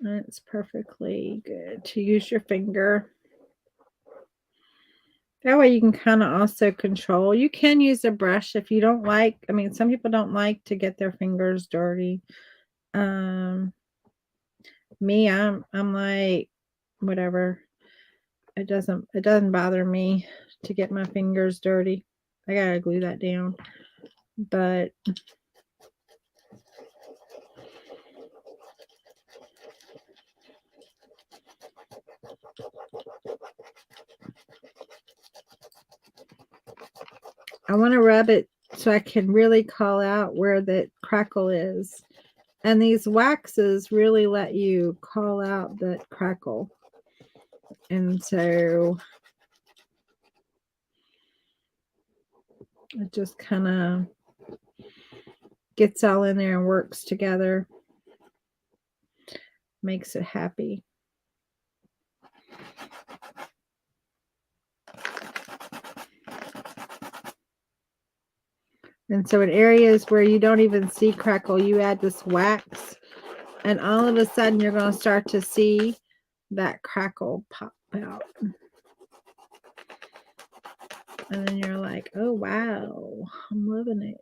And it's perfectly good to use your finger. That way you can kind of also control. You can use a brush if you don't like. I mean, some people don't like to get their fingers dirty. Me, I'm like, whatever. It doesn't bother me to get my fingers dirty. I gotta glue that down. But I want to rub it so I can really call out where the crackle is. And these waxes really let you call out that crackle. And so it just kind of gets all in there and works together. Makes it happy. And so in areas where you don't even see crackle, you add this wax, and all of a sudden you're going to start to see that crackle pop out. And then you're like, oh, wow, I'm loving it.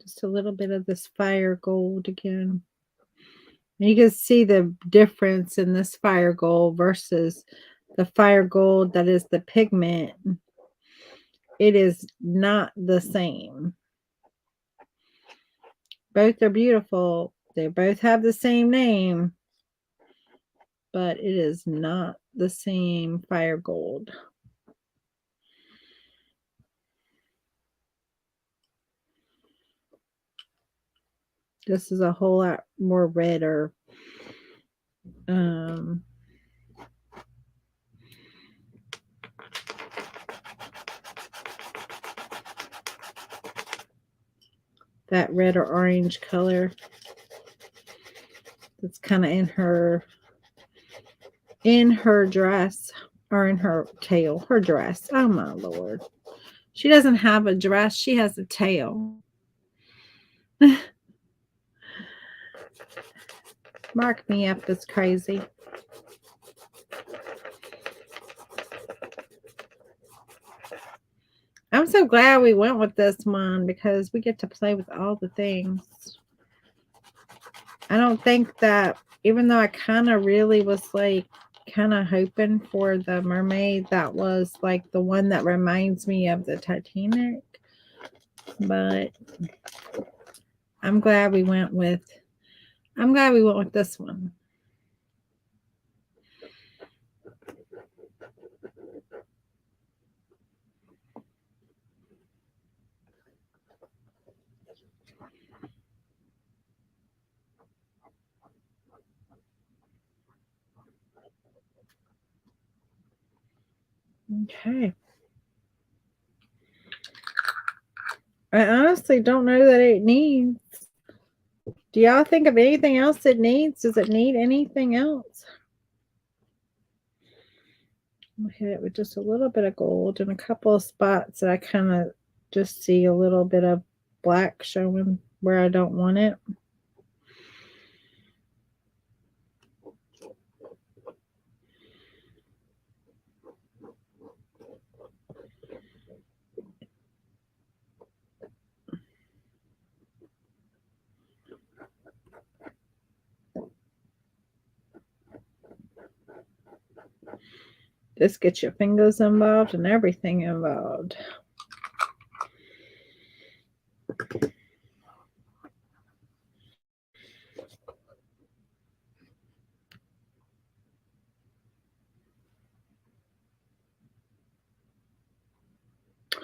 Just a little bit of this fire gold again. And you can see the difference in this fire gold versus the fire gold that is the pigment. It is not the same. Both are beautiful, They both have the same name, but it is not the same fire gold. This is a whole lot more redder. That red or orange color. That's kind of in her dress, or in her tail. Her dress. Oh my Lord. She doesn't have a dress. She has a tail. Mark me up as crazy. I'm so glad we went with this one because we get to play with all the things. I don't think that, even though I kind of really was like kind of hoping for the mermaid, that was like the one that reminds me of the Titanic. But I'm glad we went with this one. Okay. I honestly don't know that it needs. Do y'all think of anything else it needs? Does it need anything else? I'm gonna hit it with just a little bit of gold and a couple of spots that I kind of just see a little bit of black showing where I don't want it. This gets your fingers involved and everything involved.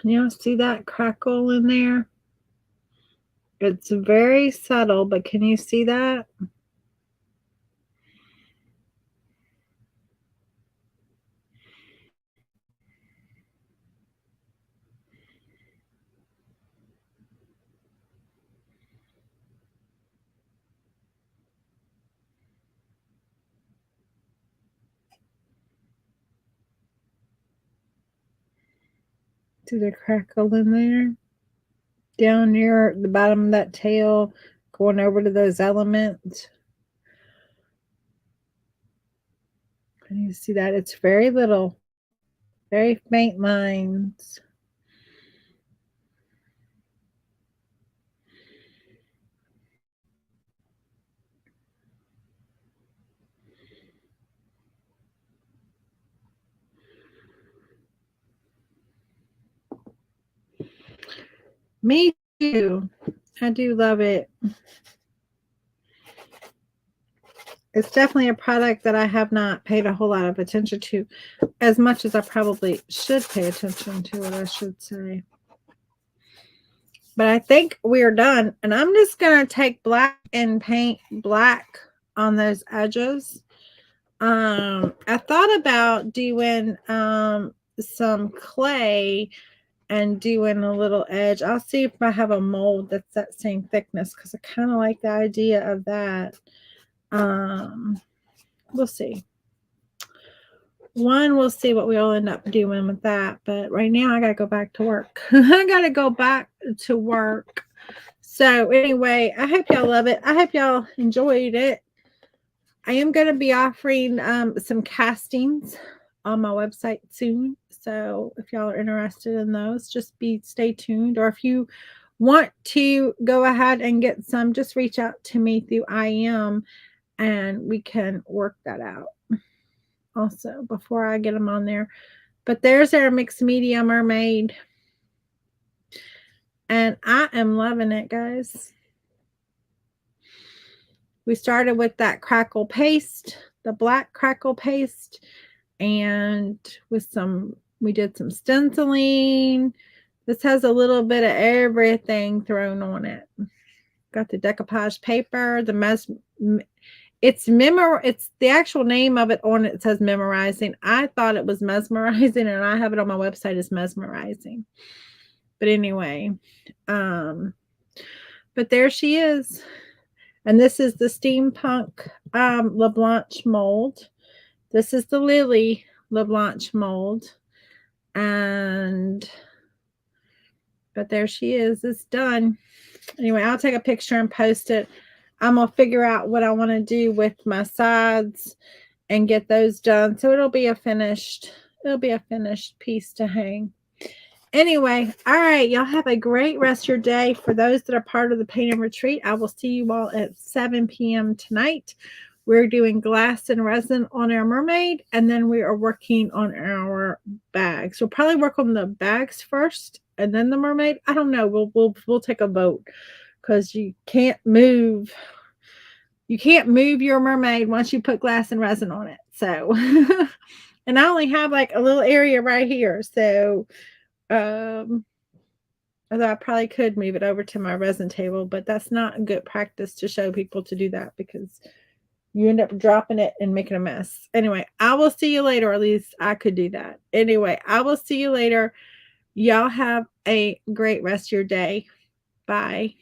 You see that crackle in there? It's very subtle, but can you see that? See the crackle in there? Down near the bottom of that tail, going over to those elements. Can you see that? It's very little, very faint lines. Me too. I do love it. It's definitely a product that I have not paid a whole lot of attention to, as much as I probably should pay attention to it, I should say. But I think we're done. And I'm just going to take black and paint black on those edges. I thought about doing some clay and doing a little edge. I'll see if I have a mold that's that same thickness, because I kind of like the idea of that. We'll see. We'll see what we'll end up doing with that. But right now, I got to go back to work. I got to go back to work. So anyway, I hope y'all love it. I hope y'all enjoyed it. I am going to be offering some castings on my website soon. So if y'all are interested in those, just stay tuned. Or if you want to go ahead and get some, just reach out to me through IM and we can work that out also before I get them on there. But there's our mixed media mermaid. And I am loving it, guys. we started with that crackle paste, the black crackle paste, and we did some stenciling. This has a little bit of everything thrown on it. Got the decoupage paper, it's the actual name of it on it says memorizing. I thought it was mesmerizing, and I have it on my website as mesmerizing. But anyway, but there she is. And this is the steampunk LeBlanc mold. This is the Lily LeBlanc mold. But there she is. It's done. Anyway, I'll take a picture and post it. I'm going to figure out what I want to do with my sides and get those done. So it'll be a finished piece to hang. Anyway, all right, y'all have a great rest of your day. For those that are part of the Paint and Retreat, I will see you all at 7 p.m. tonight. We're doing glass and resin on our mermaid, and then we are working on our bags. We'll probably work on the bags first and then the mermaid. I don't know. We'll take a vote, because you can't move your mermaid once you put glass and resin on it. So and I only have like a little area right here. So although I probably could move it over to my resin table, but that's not a good practice to show people to do that, because you end up dropping it and making a mess. Anyway, I will see you later. Or at least I could do that. Anyway, I will see you later. Y'all have a great rest of your day. Bye.